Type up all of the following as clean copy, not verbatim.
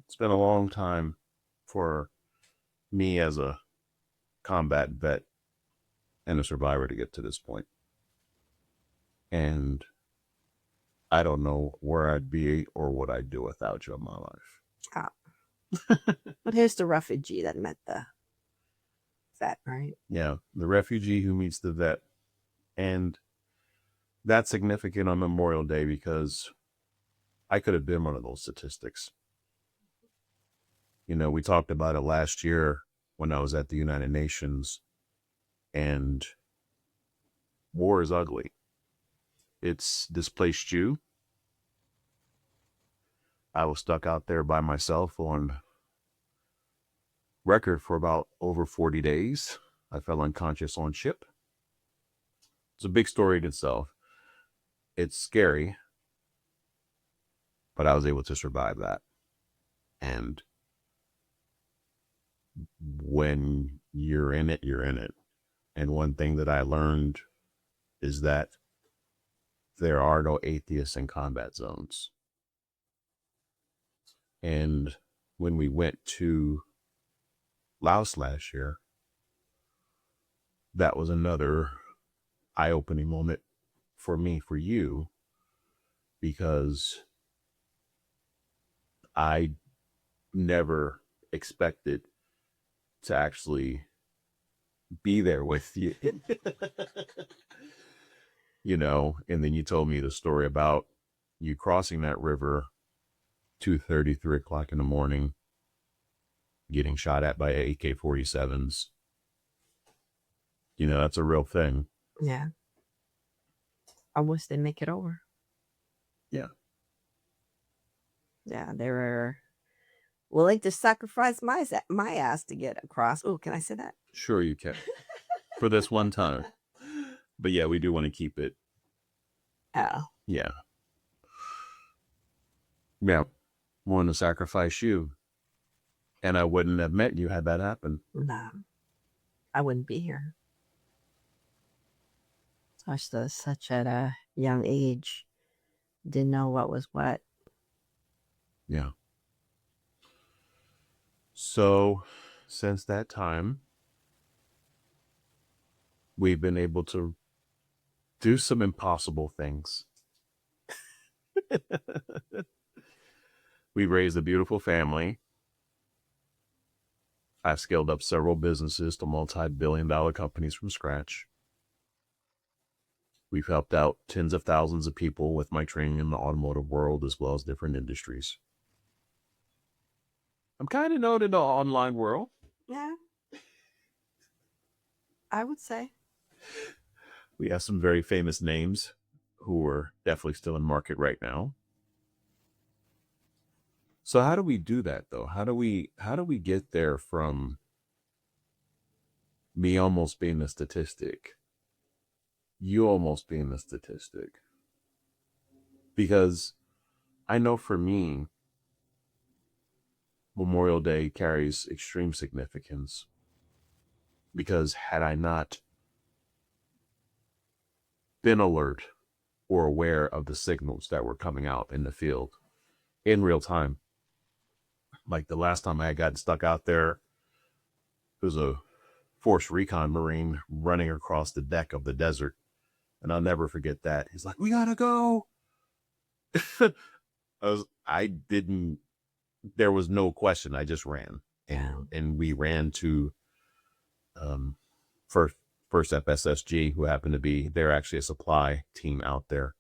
It's been a long time for me as a combat vet and a survivor to get to this point. And I don't know where I'd be or what I'd do without you in my life. Oh. But here's the refugee that met the vet, right? Yeah, the refugee who meets the vet. And that's significant on Memorial Day because I could have been one of those statistics. You know, we talked about it last year when I was at the United Nations, and war is ugly. It's displaced you. I was stuck out there by myself on record for about over 40 days. I fell unconscious on ship. It's a big story in itself. It's scary, but I was able to survive that. And when you're in it, you're in it. And one thing that I learned is that there are no atheists in combat zones. And when we went to Laos last year, that was another eye-opening moment for me, for you, because I never expected to actually be there with you. You know, and then you told me the story about you crossing that river 2:30, 3 o'clock in the morning, getting shot at by AK-47s. You know, that's a real thing. Yeah. I wish they make it over. Yeah. Yeah, they were willing to sacrifice my ass to get across. Oh, can I say that? Sure you can. For this one time. But yeah, we do want to keep it. Oh. Yeah. Yeah. Want to sacrifice you. And I wouldn't have met you had that happened. No. I wouldn't be here. Such at a young age. Didn't know what was what. Yeah. So since that time, we've been able to do some impossible things. We've raised a beautiful family. I've scaled up several businesses to multi-billion-dollar companies from scratch. We've helped out tens of thousands of people with my training in the automotive world as well as different industries. I'm kind of known in the online world. Yeah. I would say. We have some very famous names who are definitely still in market right now. So how do we do that though? How do we get there from me almost being a statistic, you almost being a statistic? Because I know for me, Memorial Day carries extreme significance, because had I not been alert or aware of the signals that were coming out in the field in real time, like the last time I had gotten stuck out there, it was a Force Recon Marine running across the deck of the desert. And I'll never forget that. He's like, "We gotta go." I didn't, there was no question. I just ran. And we ran to first FSSG, who happened to be, they're actually a supply team out there.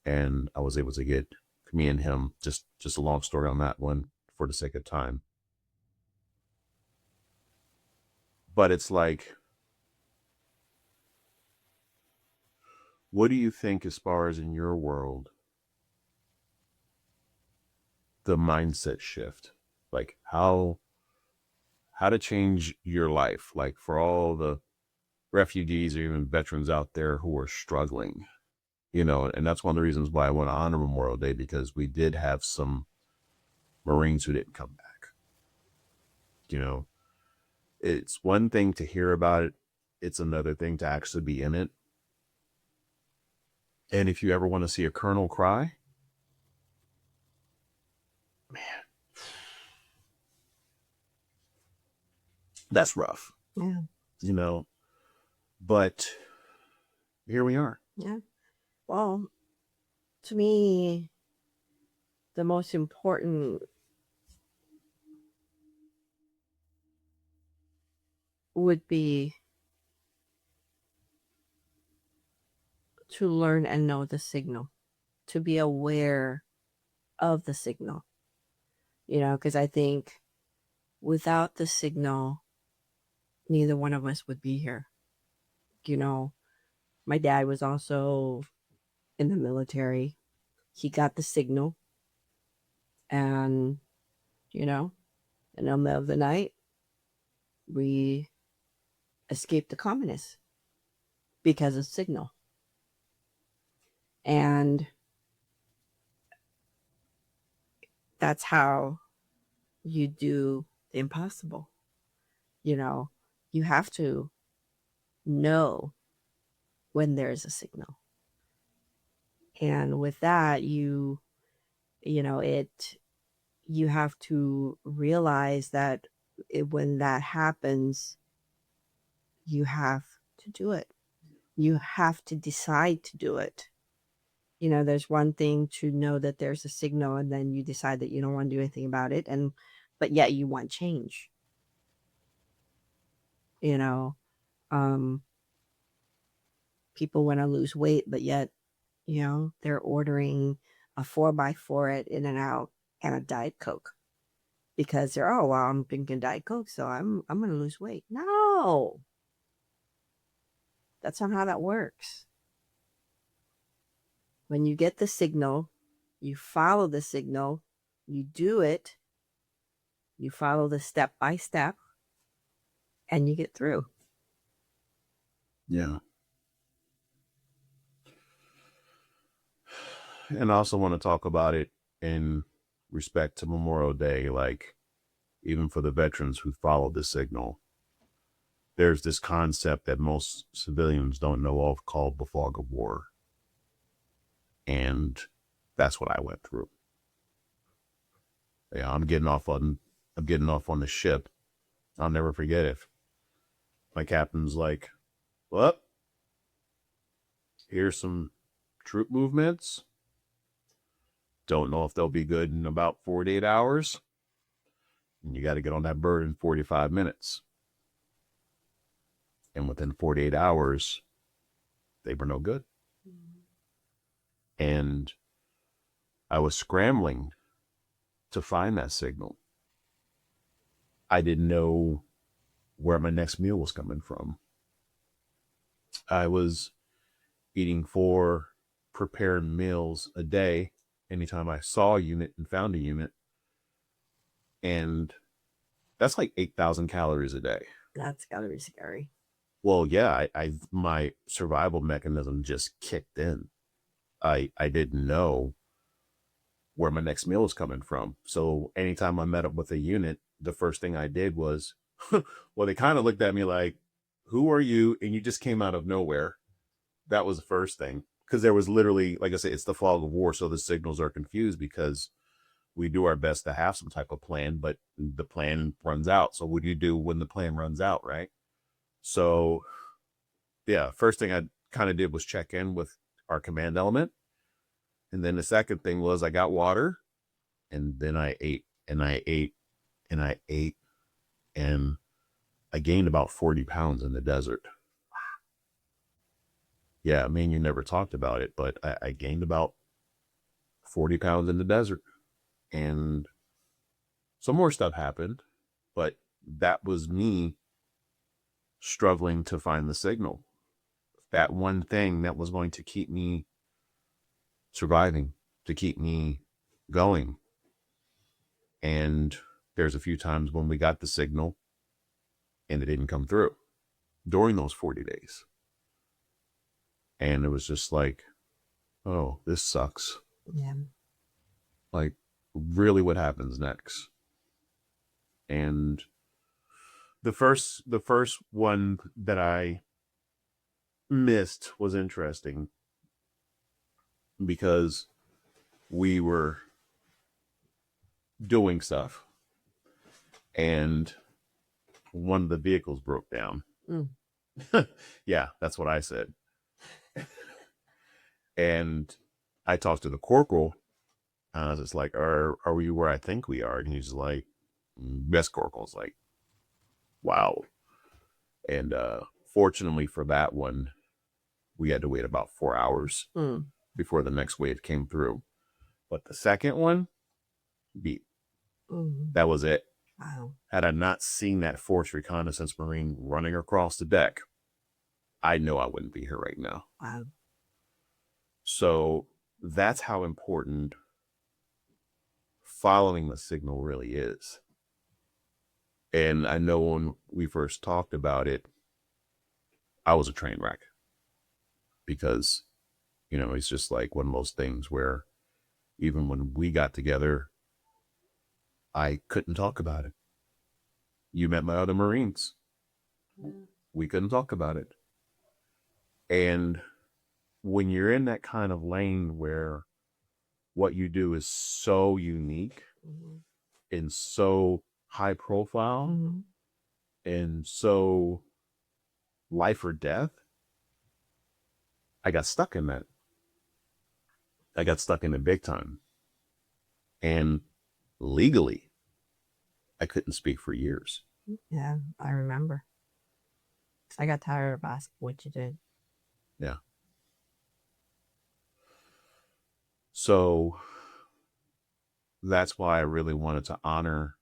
And I was able to get me and him, just a long story on that one for the sake of time. But it's like, what do you think as far as in your world, the mindset shift, like how to change your life, like for all the refugees or even veterans out there who are struggling, you know? And that's one of the reasons why I want to honor Memorial Day, because we did have some Marines who didn't come back. You know, it's one thing to hear about it, it's another thing to actually be in it. And if you ever want to see a colonel cry, man, That's rough, Yeah. you know, but here we are. Yeah. Well, to me, the most important would be to learn and know the signal, to be aware of the signal, because I think without the signal, neither one of us would be here. My dad was also in the military. He got the signal, and, in the middle of the night, we escaped the communists because of signal. And that's how you do the impossible. You have to know when there's a signal. And with that, you have to realize that when that happens, you have to do it. You have to decide to do it. There's one thing to know that there's a signal and then you decide that you don't want to do anything about it, but yet you want change. you know People want to lose weight, but yet they're ordering a 4x4 at In-N-Out and a Diet Coke because they're, oh well, I'm drinking Diet Coke, so I'm gonna lose weight. No, that's not how that works. When you get the signal, you follow the signal, you do it, you follow the step by step, and you get through. Yeah. And I also want to talk about it in respect to Memorial Day, like even for the veterans who followed the signal. There's this concept that most civilians don't know of called the fog of war. And that's what I went through. Yeah, I'm getting off on the ship. I'll never forget it. My captain's like, well, here's some troop movements. Don't know if they'll be good in about 48 hours. And you got to get on that bird in 45 minutes. And within 48 hours, they were no good. And I was scrambling to find that signal. I didn't know where my next meal was coming from. I was eating 4 prepared meals a day anytime I saw a unit and found a unit. And that's like 8,000 calories a day. That's gotta be scary. Well, yeah, I my survival mechanism just kicked in. I didn't know where my next meal was coming from. So anytime I met up with a unit, the first thing I did was, well, they kind of looked at me like, who are you? And you just came out of nowhere. That was the first thing. Because there was literally, like I said, it's the fog of war. So the signals are confused because we do our best to have some type of plan, but the plan runs out. So what do you do when the plan runs out, right? So yeah, first thing I kind of did was check in with our command element. And then the second thing was I got water, and then I ate and I ate and I ate, and I gained about 40 pounds in the desert. Yeah, I mean, you never talked about it, but I gained about 40 pounds in the desert. And some more stuff happened, but that was me struggling to find the signal. That one thing that was going to keep me surviving, to keep me going. And there's a few times when we got the signal and it didn't come through during those 40 days. And it was just like, oh, this sucks. Yeah. Like, really, what happens next? And the first one that I missed was interesting because we were doing stuff, and one of the vehicles broke down. Mm. Yeah, that's what I said. And I talked to the corporal. I was just like, are we where I think we are? And he's like, best corporal's like, wow. And fortunately for that one, we had to wait about 4 hours before the next wave came through. But the second one, beat. That was it. Wow. Had I not seen that Force Reconnaissance Marine running across the deck, I know I wouldn't be here right now. Wow. So that's how important following the signal really is. And I know when we first talked about it, I was a train wreck because, you know, it's just like one of those things where even when we got together, I couldn't talk about it. You met my other Marines. We couldn't talk about it. And when you're in that kind of lane where what you do is so unique and so high profile and so life or death, I got stuck in that. I got stuck in it big time. And legally, I couldn't speak for years. Yeah, I remember. I got tired of asking what you did. Yeah. So that's why I really wanted to honor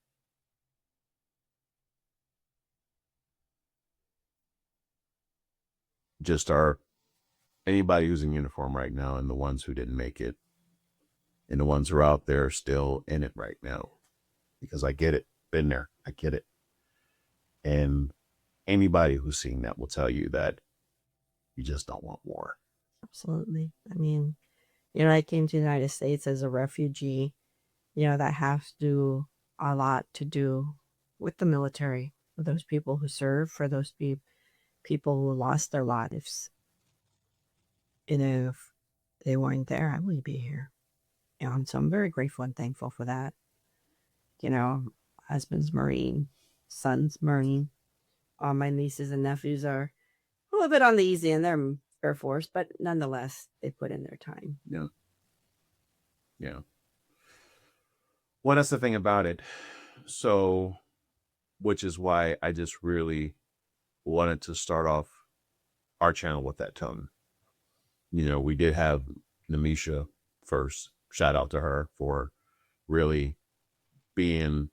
just anybody who's in uniform right now and the ones who didn't make it and the ones who are out there still in it right now, because I get it. Been there. I get it. And anybody who's seen that will tell you that you just don't want war. Absolutely. I mean, you know, I came to the United States as a refugee. You know, that has to do a lot to do with the military, with those people who serve, for those people who lost their lives. And if they weren't there, I wouldn't be here. And so I'm very grateful and thankful for that. You know, husband's Marine, son's Marine. All my nieces and nephews are a little bit on the easy end. They're Air Force, but nonetheless, they put in their time. Yeah. Yeah. Well, that's the thing about it. So, which is why I just really wanted to start off our channel with that tone. You know, we did have Namisha first. Shout out to her for really being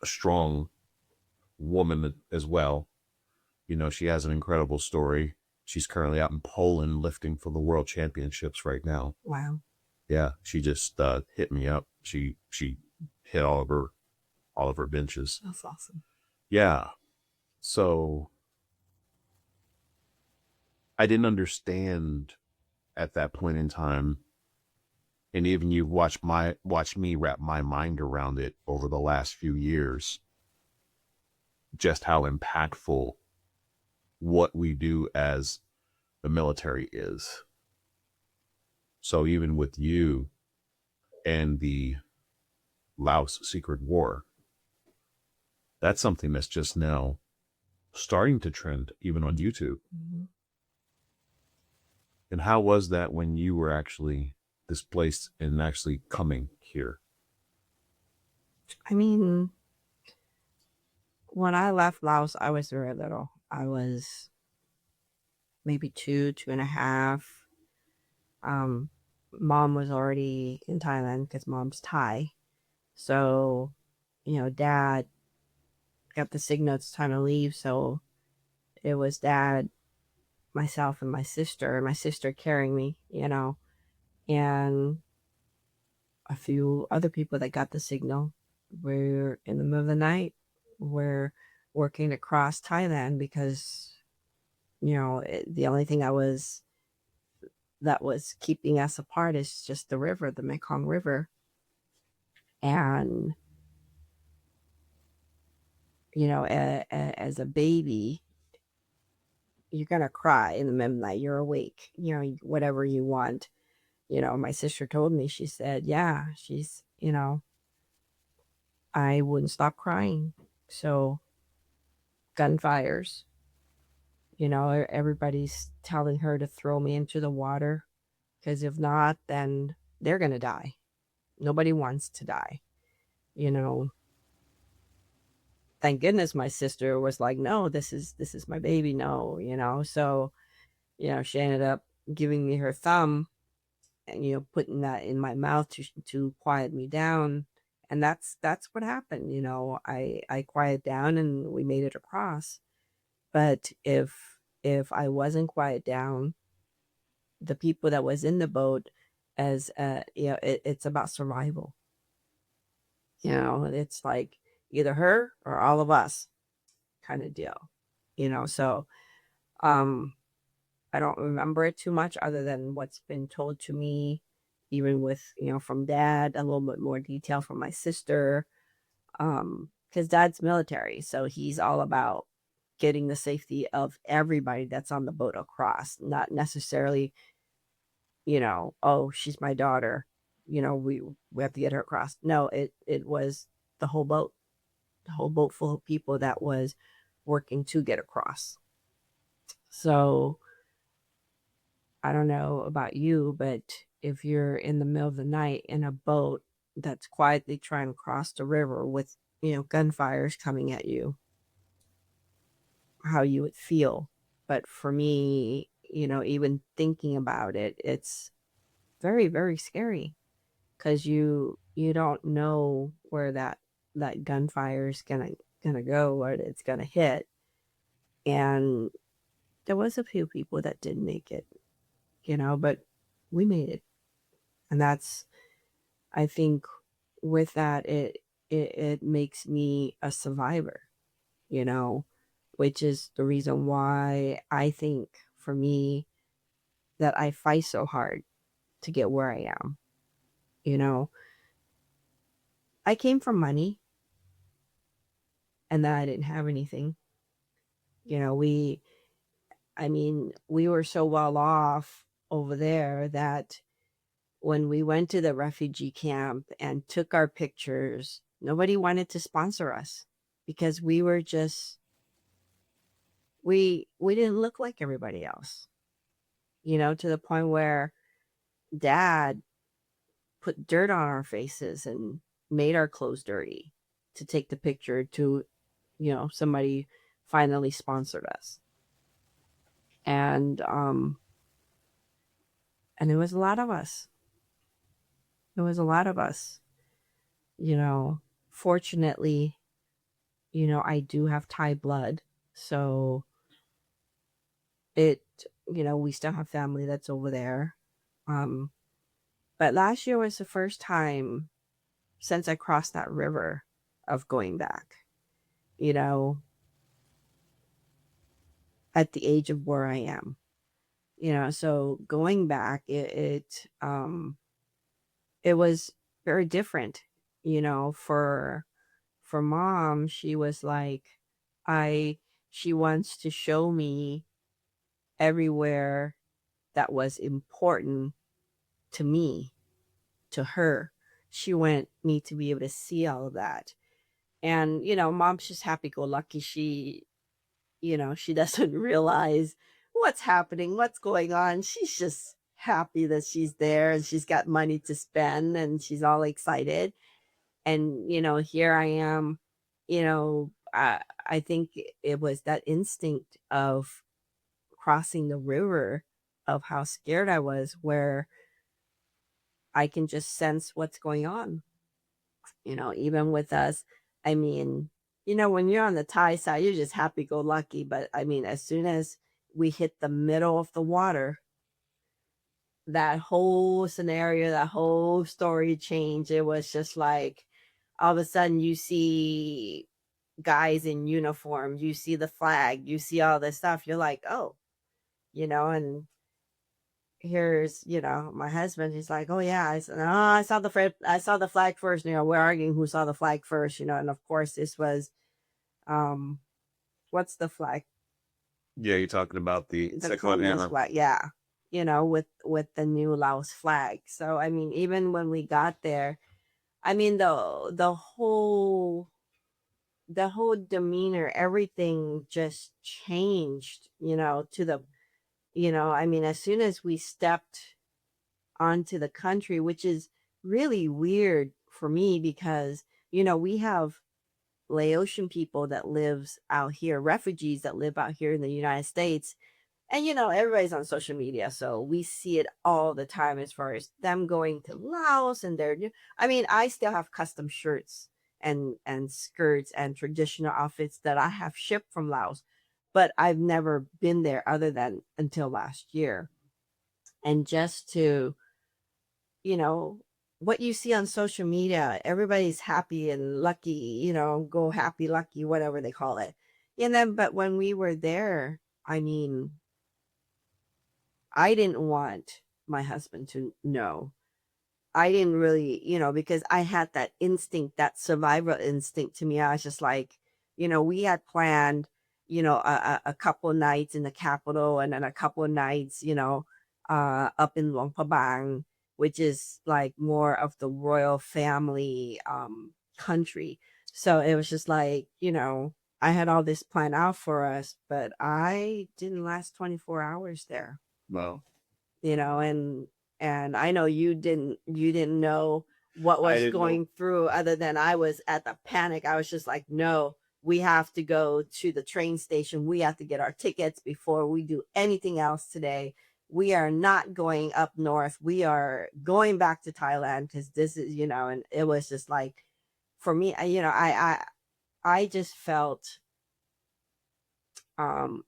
a strong woman as well. You know, she has an incredible story. She's currently out in Poland lifting for the world championships right now. Wow. Yeah, she just hit me up. She hit all of her benches. That's awesome. Yeah. So I didn't understand at that point in time, and even you've watched me wrap my mind around it over the last few years, just how impactful what we do as the military is. So even with you and the Laos secret war, that's something that's just now starting to trend even on YouTube. And how was that when you were actually displaced and actually coming here? I mean, when I left Laos, I was very little. I was maybe 2.5. Mom was already in Thailand because mom's Thai. So, you know, dad got the signal it's time to leave. So it was dad, myself, and my sister carrying me, you know, and a few other people that got the signal. We're in the middle of the night. We're working across Thailand because, you know, the only thing that was keeping us apart is just the river, the Mekong River. And, you know, as a baby, you're going to cry in the middle of the night. You're awake, you know, whatever you want. You know, my sister told me, she said, yeah, you know, I wouldn't stop crying. So gunfires. Everybody's telling her to throw me into the water, because if not, then they're going to die. Nobody wants to die. You know, thank goodness my sister was like, no, this is my baby. No, so, she ended up giving me her thumb and, putting that in my mouth to quiet me down. And that's what happened. I quieted down and we made it across. But if I wasn't quiet down, the people that was in the boat, as it's about survival. It's like either her or all of us kind of deal. So um I don't remember it too much other than what's been told to me, even with, from dad, a little bit more detail from my sister. Because dad's military, so he's all about getting the safety of everybody that's on the boat across, not necessarily, oh, she's my daughter, we have to get her across. No, it was the whole boat full of people that was working to get across. So I don't know about you, but if you're in the middle of the night in a boat that's quietly trying to cross the river with, gunfires coming at you, how you would feel. But for me, even thinking about it, it's very, very scary, because you don't know where that gunfire is gonna go, or it's gonna hit. And there was a few people that didn't make it, but we made it. And that's, I think, with that, it makes me a survivor, you know, which is the reason why I think, for me, that I fight so hard to get where I am. You know, I came from money, and then I didn't have anything. You know, we were so well off over there that when we went to the refugee camp and took our pictures, nobody wanted to sponsor us, because we were just, we didn't look like everybody else, to the point where dad put dirt on our faces and made our clothes dirty to take the picture to, somebody finally sponsored us. And it was a lot of us. It was a lot of us. you know Fortunately, I do have Thai blood, so it we still have family that's over there. um but last year was the first time since I crossed that river of going back, you know at the age of where I am. So going back, it was very different. For mom, she was like, I she wants to show me everywhere that was important to me, to her. She want me to be able to see all of that. And, mom's just happy go lucky. She doesn't realize what's happening, what's going on. She's just happy that she's there and she's got money to spend and she's all excited. And, here I am, I think it was that instinct of crossing the river, of how scared I was, where I can just sense what's going on. Even with us, I mean, when you're on the Thai side, you're just happy go lucky. But I mean, as soon as we hit the middle of the water, that whole scenario, that whole story changed. It was just like all of a sudden you see guys in uniform, you see the flag, you see all this stuff. You're like, oh, and here's, my husband. He's like, oh yeah, I said, oh, I saw the flag first. We're arguing who saw the flag first. And of course this was, um, what's the flag? Yeah, you're talking about the The second Colombia's one. flag, yeah. With the new Laos flag. So I mean, even when we got there, I mean, the whole the whole demeanor, everything just changed, to the, I mean, as soon as we stepped onto the country, which is really weird for me because, we have Laotian people that lives out here, refugees that live out here in the United States. And everybody's on social media, so we see it all the time as far as them going to Laos and I mean, I still have custom shirts and skirts and traditional outfits that I have shipped from Laos, but I've never been there other than until last year. And just to, you know, what you see on social media, everybody's happy and lucky, go happy, lucky, whatever they call it. And then, but when we were there, I mean, I didn't want my husband to know. I didn't really, because I had that instinct, that survival instinct to me. I was just like, we had planned, a couple of nights in the capital and then a couple of nights, up in Luang Prabang, which is like more of the royal family country. So it was just like, I had all this planned out for us, but I didn't last 24 hours there. Well, And I know you didn't know what I was didn't know. going through, other than I was at the panic. I was just like, no, we have to go to the train station. We have to get our tickets before we do anything else today. We are not going up north. We are going back to Thailand because this is, and it was just like, for me, I just felt,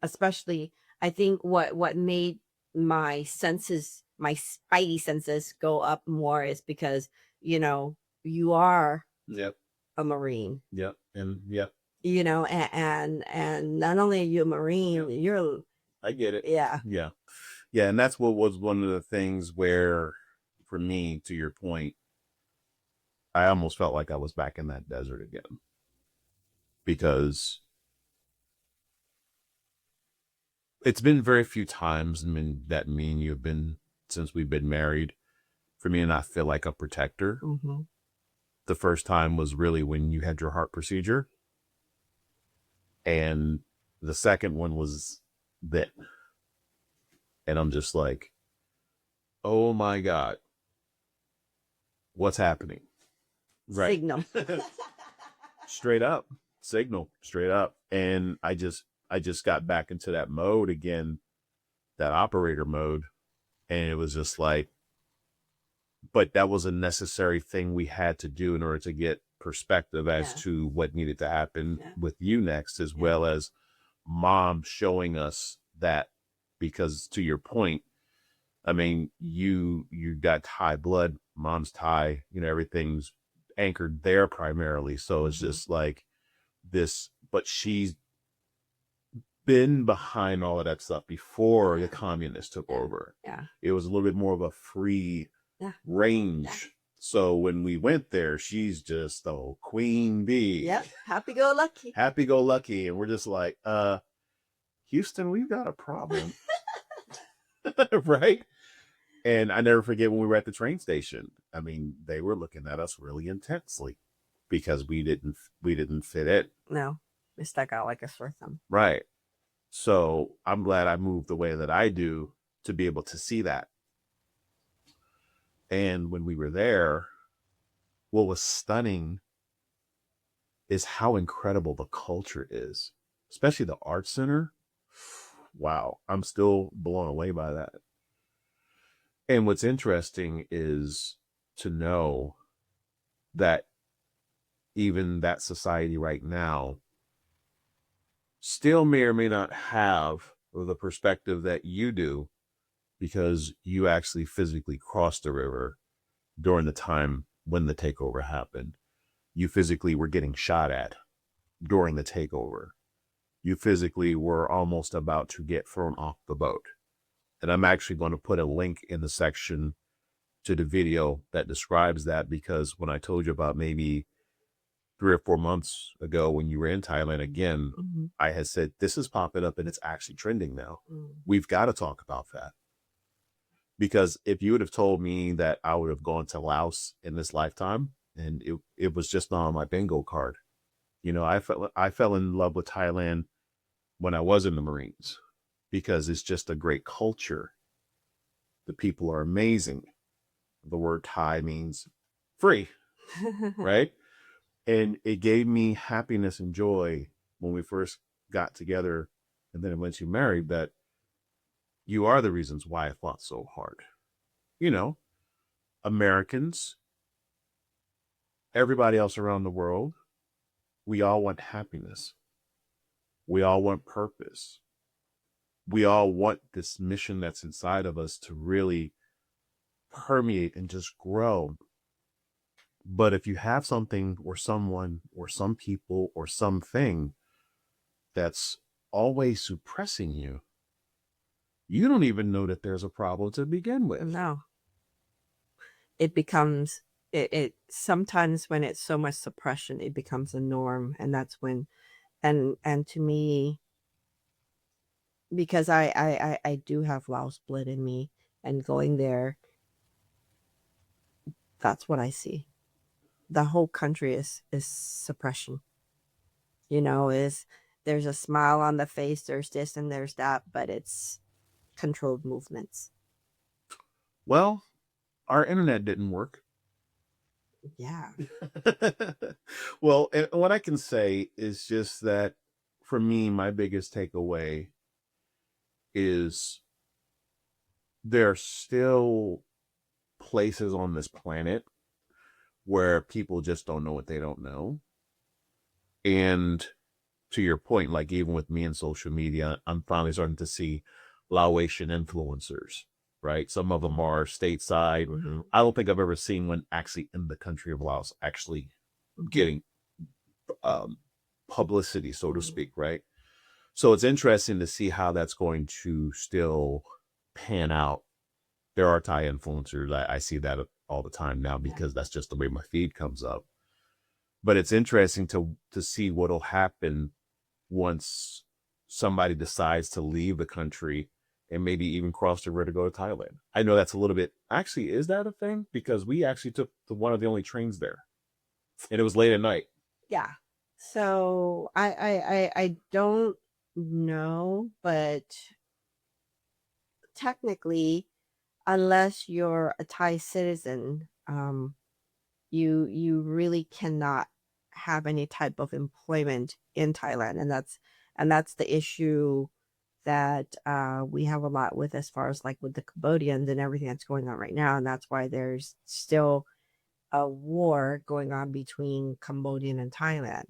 especially, I think what made my senses, my spidey senses, go up more is because, you are Yep. a Marine, Yep. And yep. And not only are you a Marine, Yep. you're, I get it. yeah. Yeah. Yeah. And that's what was one of the things where, for me, to your point, I almost felt like I was back in that desert again. Because it's been very few times, that me and you have been, since we've been married, for me to not feel like a protector. Mm-hmm. The first time was really when you had your heart procedure. And the second one was then. And I'm just like, oh my God, what's happening? Right. Signal. Straight up. Signal. Straight up. And I just got back into that mode again, that operator mode. And it was just like, but that was a necessary thing we had to do in order to get perspective as to what needed to happen with you next, as well as Mom showing us that, because to your point, I mean, you got Thai blood, Mom's Thai, everything's anchored there primarily. So it's just like this, but she's been behind all of that stuff before the communists took over. Yeah. It was a little bit more of a free range. So when we went there, she's just queen bee. Yep. Happy go lucky. Happy go lucky. And we're just like, Houston, we've got a problem. Right? And I never forget when we were at the train station. I mean, they were looking at us really intensely because we didn't fit in. No, we stuck out like a sore thumb. Right. So I'm glad I moved the way that I do to be able to see that. And when we were there, what was stunning is how incredible the culture is, especially the art center. Wow, I'm still blown away by that. And what's interesting is to know that even that society right now still may or may not have the perspective that you do, because you actually physically crossed the river during the time when the takeover happened. You physically were getting shot at during the takeover. You physically were almost about to get thrown off the boat. And I'm actually going to put a link in the section to the video that describes that, because when I told you about maybe 3 or 4 months ago when you were in Thailand again, I had said, this is popping up and it's actually trending now. We've got to talk about that. Because if you would have told me that I would have gone to Laos in this lifetime, and it was just not on my bingo card, You know, I fell in love with Thailand when I was in the Marines because it's just a great culture. The people are amazing. The word Thai means free, right? And it gave me happiness and joy when we first got together and then eventually married that you are the reasons why I fought so hard. You know, Americans, everybody else around the world, we all want happiness. We all want purpose. We all want this mission that's inside of us to really permeate and just grow. But if you have something or someone or some people or something that's always suppressing you, you don't even know that there's a problem to begin with. No. It becomes it sometimes when it's so much suppression, it becomes a norm, and that's when and to me, because I do have Laos blood in me, and going there, that's what I see. The whole country is suppression. You know, is there's a smile on the face, there's this and there's that, but it's controlled movements. Well, our internet didn't work. Yeah. Well, and what I can say is just that for me, my biggest takeaway is there are still places on this planet where people just don't know what they don't know. And to your point, like even with me and social media, I'm finally starting to see Laotian influencers, right? Some of them are stateside. Mm-hmm. I don't think I've ever seen one actually in the country of Laos actually getting publicity, so to speak, right? So it's interesting to see how that's going to still pan out. There are Thai influencers. I see that all the time now because that's just the way my feed comes up. But it's interesting to see what'll happen once somebody decides to leave the country and maybe even cross the river to go to Thailand. I know that's a little bit actually, is that a thing? Because we actually took one of the only trains there. And it was late at night. Yeah. So I don't know, but technically, unless you're a Thai citizen, you really cannot have any type of employment in Thailand, and that's the issue that we have a lot with as far as like with the Cambodians and everything that's going on right now, and that's why there's still a war going on between Cambodian and Thailand.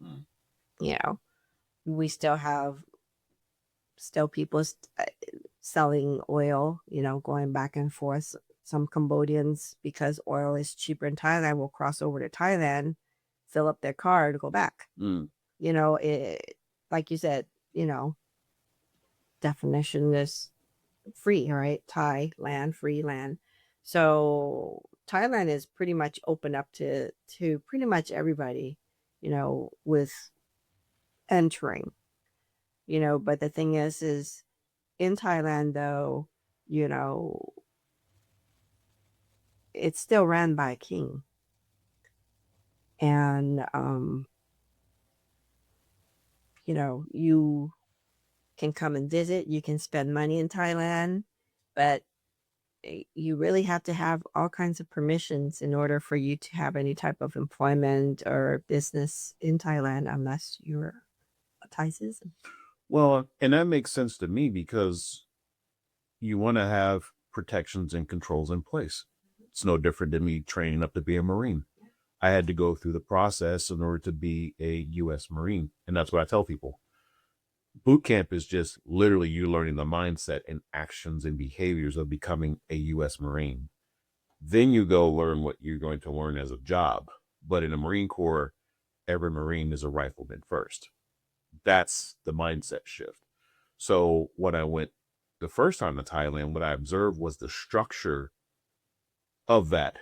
Mm. You know, we still have people selling oil, you know, going back and forth. Some Cambodians, because oil is cheaper in Thailand, will cross over to Thailand, fill up their car to go back. Mm. You know, like you said, you know, definition is free, right? Thai land, free land. So Thailand is pretty much open up to pretty much everybody, you know, with entering, you know. But the thing is in Thailand though, you know, it's still ran by a king, and you know, you can come and visit, you can spend money in Thailand, but you really have to have all kinds of permissions in order for you to have any type of employment or business in Thailand unless you're a Thai citizen. Well, and that makes sense to me because you want to have protections and controls in place. It's no different than me training up to be a Marine. I had to go through the process in order to be a U.S. Marine. And that's what I tell people. Boot camp is just literally you learning the mindset and actions and behaviors of becoming a U.S. Marine. Then you go learn what you're going to learn as a job. But in the Marine Corps, every Marine is a rifleman first. That's the mindset shift. So when I went the first time to Thailand, what I observed was the structure of that.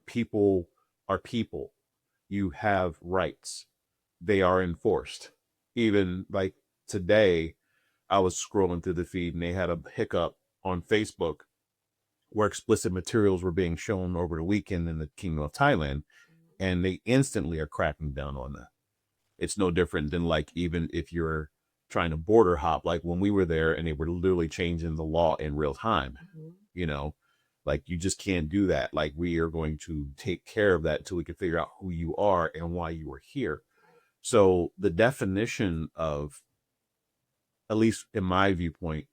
People are people. You have rights. They are enforced. Even like today, I was scrolling through the feed and they had a hiccup on Facebook where explicit materials were being shown over the weekend in the Kingdom of Thailand, and they instantly are cracking down on that. It's no different than like even if you're trying to border hop, like when we were there and they were literally changing the law in real time, you know, like you just can't do that. Like we are going to take care of that until we can figure out who you are and why you are here. So the definition of, at least in my viewpoint,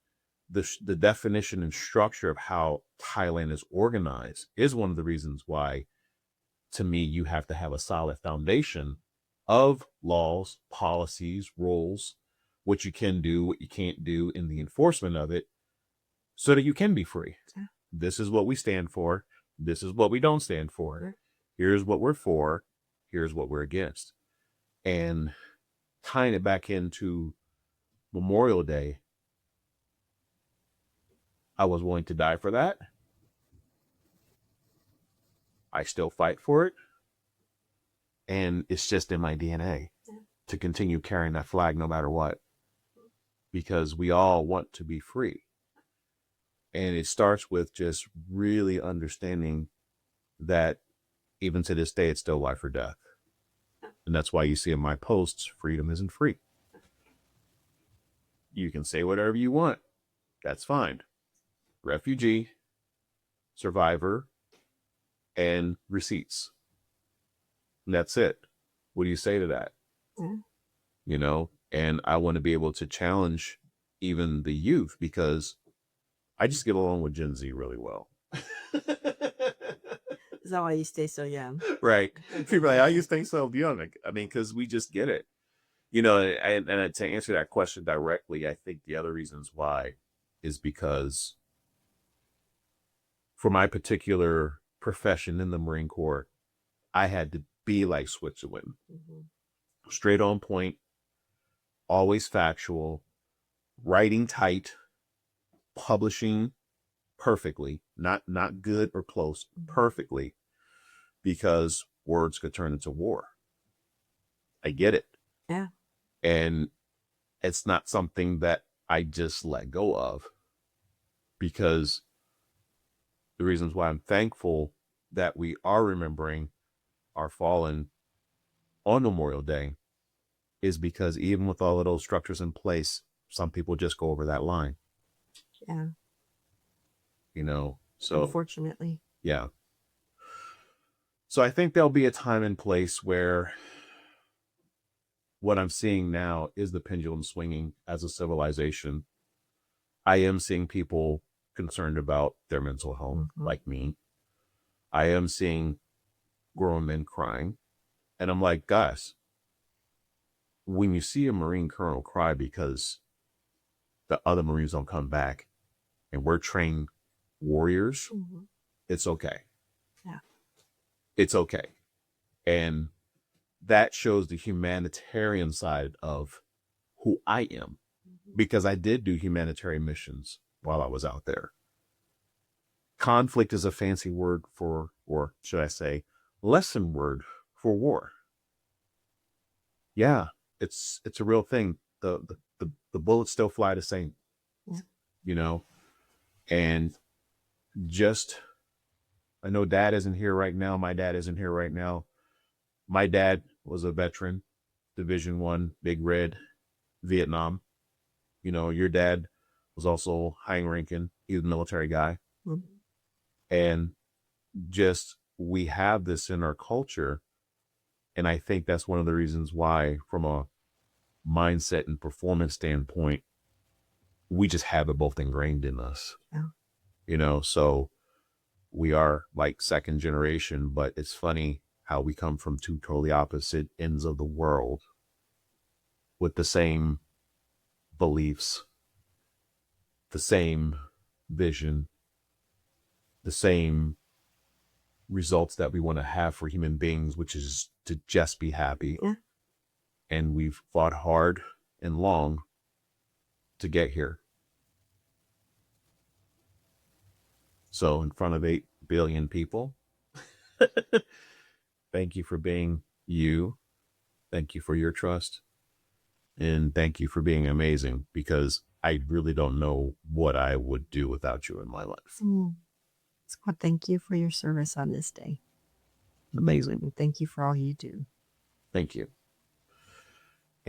the definition and structure of how Thailand is organized is one of the reasons why, to me, you have to have a solid foundation of laws, policies, rules, what you can do, what you can't do in the enforcement of it, so that you can be free. Yeah. This is what we stand for. This is what we don't stand for. Here's what we're for. Here's what we're against. And tying it back into Memorial Day, I was willing to die for that. I still fight for it. And it's just in my DNA to continue carrying that flag no matter what. Because we all want to be free. And it starts with just really understanding that even to this day, it's still life or death. And that's why you see in my posts, freedom isn't free. You can say whatever you want. That's fine. Refugee, survivor, and receipts. And that's it. What do you say to that? You know, and I want to be able to challenge even the youth, because I just get along with Gen Z really well. Is that why you stay so young? Right. People are like, how you stay so young? I mean, because we just get it. You know, and to answer that question directly, I think the other reasons why is because for my particular profession in the Marine Corps, I had to be like Switzerland. Straight on point, always factual, writing tight, publishing perfectly, not good or close, perfectly, because words could turn into war. I get it. Yeah. And it's not something that I just let go of, because the reasons why I'm thankful that we are remembering our fallen on Memorial Day is because even with all of those structures in place, some people just go over that line. Yeah. You know, so unfortunately. Yeah. So I think there'll be a time and place where what I'm seeing now is the pendulum swinging as a civilization. I am seeing people concerned about their mental health, like me. I am seeing grown men crying. And I'm like, guys, when you see a Marine colonel cry because the other Marines don't come back and we're trained warriors, it's okay. Yeah. It's okay. And that shows the humanitarian side of who I am, because I did do humanitarian missions while I was out there. Conflict is a fancy word for, or should I say, lesson word for war. Yeah, it's a real thing. The bullets still fly the same. Yeah. You know, and just, I know Dad isn't here right now. My dad isn't here right now. My dad was a veteran, Division I, Big Red, Vietnam. You know, your dad was also high ranking. He was a military guy. And just, we have this in our culture. And I think that's one of the reasons why, from a mindset and performance standpoint, we just have it both ingrained in us. Yeah. You know, so we are like second generation, but it's funny how we come from two totally opposite ends of the world with the same beliefs, the same vision, the same results that we want to have for human beings, which is to just be happy. Yeah. And we've fought hard and long to get here. So in front of 8 billion people, thank you for being you. Thank you for your trust. And thank you for being amazing, because I really don't know what I would do without you in my life. Scott, thank you for your service on this day. Amazing. Thank you for all you do. Thank you.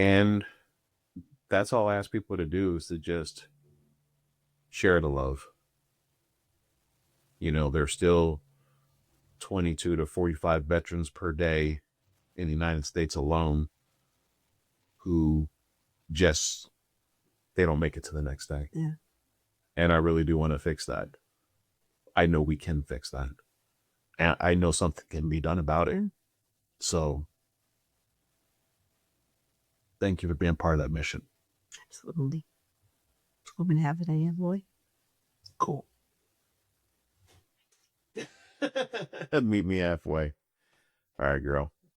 And that's all I ask people to do, is to just share the love. You know, there's still 22 to 45 veterans per day in the United States alone who just, they don't make it to the next day. Yeah. And I really do want to fix that. I know we can fix that. And I know something can be done about it. Yeah. So thank you for being part of that mission. Absolutely. Woman have it, I boy. Cool. Meet me halfway. All right, girl.